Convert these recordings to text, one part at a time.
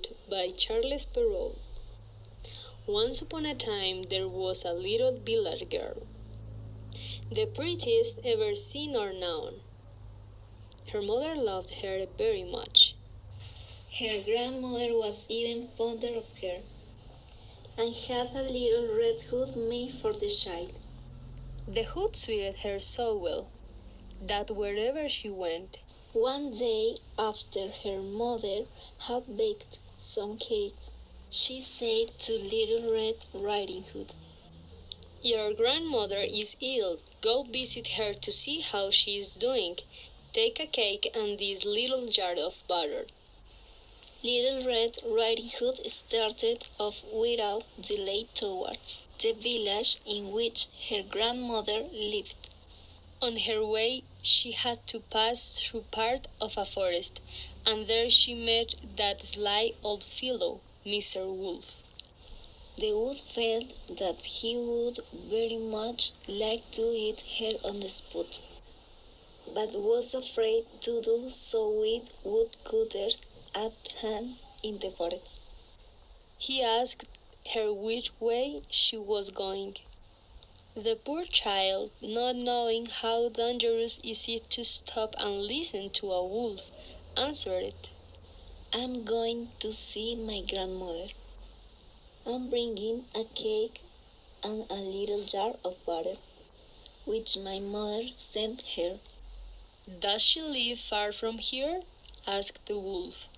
Hood by Charles Perrault. Once upon a time there was a little village girl, the prettiest ever seen or known. Her mother loved her very much. Her grandmother was even fonder of her, and had a little red hood made for the child. The hood suited her so well that wherever she went, one day after her mother had baked some cakes, she said to Little Red Riding Hood, "Your grandmother is ill. Go visit her to see how she is doing. Take a cake and this little jar of butter." Little Red Riding Hood started off without delay towards the village in which her grandmother lived. On her way, she had to pass through part of a forest, and there she met that sly old fellow, Mr. Wolf. The wolf felt that he would very much like to eat her on the spot, but was afraid to do so with woodcutters at hand in the forest. He asked her which way she was going. The poor child, not knowing how dangerous is it to stop and listen to a wolf, answered, "I'm going to see my grandmother. I'm bringing a cake and a little jar of butter, which my mother sent her." "Does she live far from here?" asked the wolf.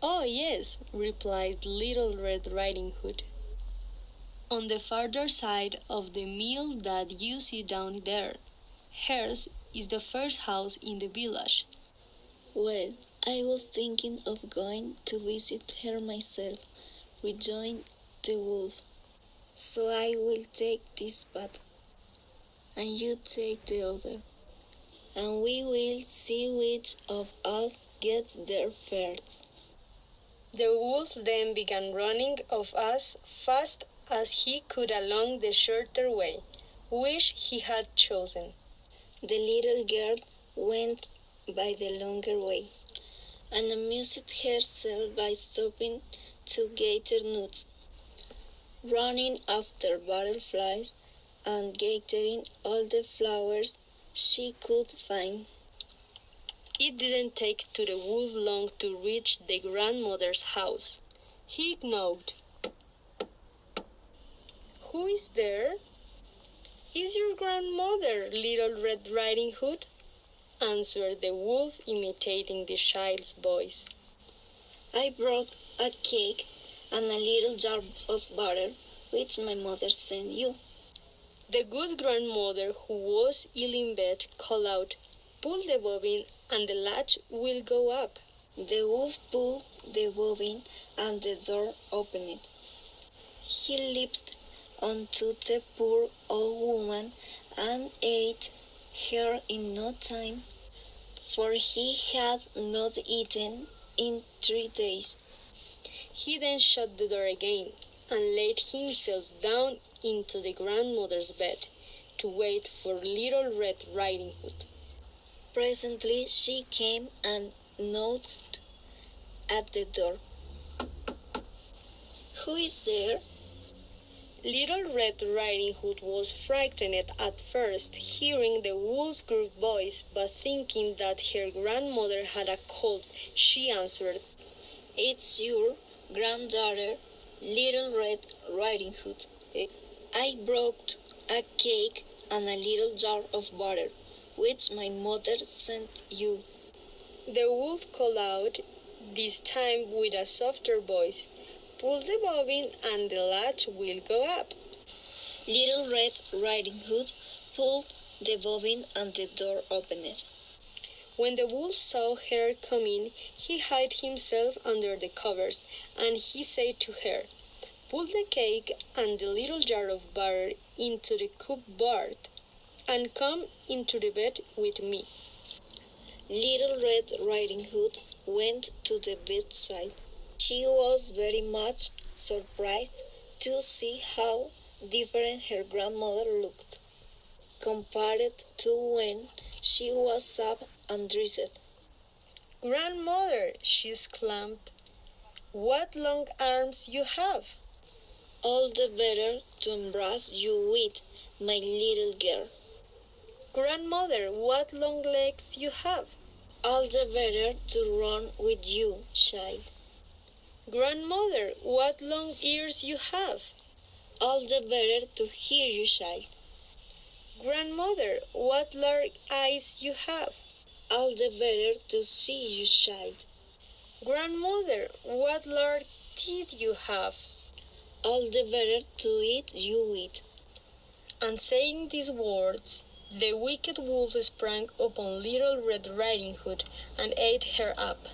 "Oh, yes," replied Little Red Riding Hood. "On the farther side of the mill that you see down there. Hers is the first house in the village." "Well, I was thinking of going to visit her myself," rejoined the wolf. "So I will take this path, and you take the other, and we will see which of us gets there first." The wolf then began running off as fast as he could along the shorter way, which he had chosen. The little girl went by the longer way, and amused herself by stopping to gather nuts, running after butterflies, and gathering all the flowers she could find. It didn't take to the wolf long to reach the grandmother's house. He knocked. "Who is there?" "Is your grandmother, Little Red Riding Hood?" answered the wolf, imitating the child's voice. "I brought a cake and a little jar of butter, which my mother sent you." The good grandmother, who was ill in bed, called out, "Pull the bobbin and the latch will go up." The wolf pulled the bobbin and the door opened. He leaped onto the poor old woman and ate her in no time, for he had not eaten in 3 days. He then shut the door again and laid himself down into the grandmother's bed to wait for Little Red Riding Hood. Presently she came and knocked at the door. "Who is there?" Little Red Riding Hood was frightened at first, hearing the wolf's gruff voice, but thinking that her grandmother had a cold, she answered, "It's your granddaughter, Little Red Riding Hood. I brought a cake and a little jar of butter, which my mother sent you." The wolf called out, this time with a softer voice, "Pull the bobbin and the latch will go up." Little Red Riding Hood pulled the bobbin and the door opened. When the wolf saw her coming, he hid himself under the covers, and he said to her, "Pull the cake and the little jar of butter into the cupboard, and come into the bed with me." Little Red Riding Hood went to the bedside. She was very much surprised to see how different her grandmother looked, compared to when she was up and dressed. "Grandmother," she exclaimed, What long arms you have! All the better to embrace you with, my little girl. Grandmother, what long legs you have! All the better to run with you, child. Grandmother, what long ears you have! All the better to hear you, child. Grandmother, what large eyes you have! All the better to see you, child. Grandmother, what large teeth you have! All the better to eat you with. And saying these words, the wicked wolf sprang upon Little Red Riding Hood and ate her up.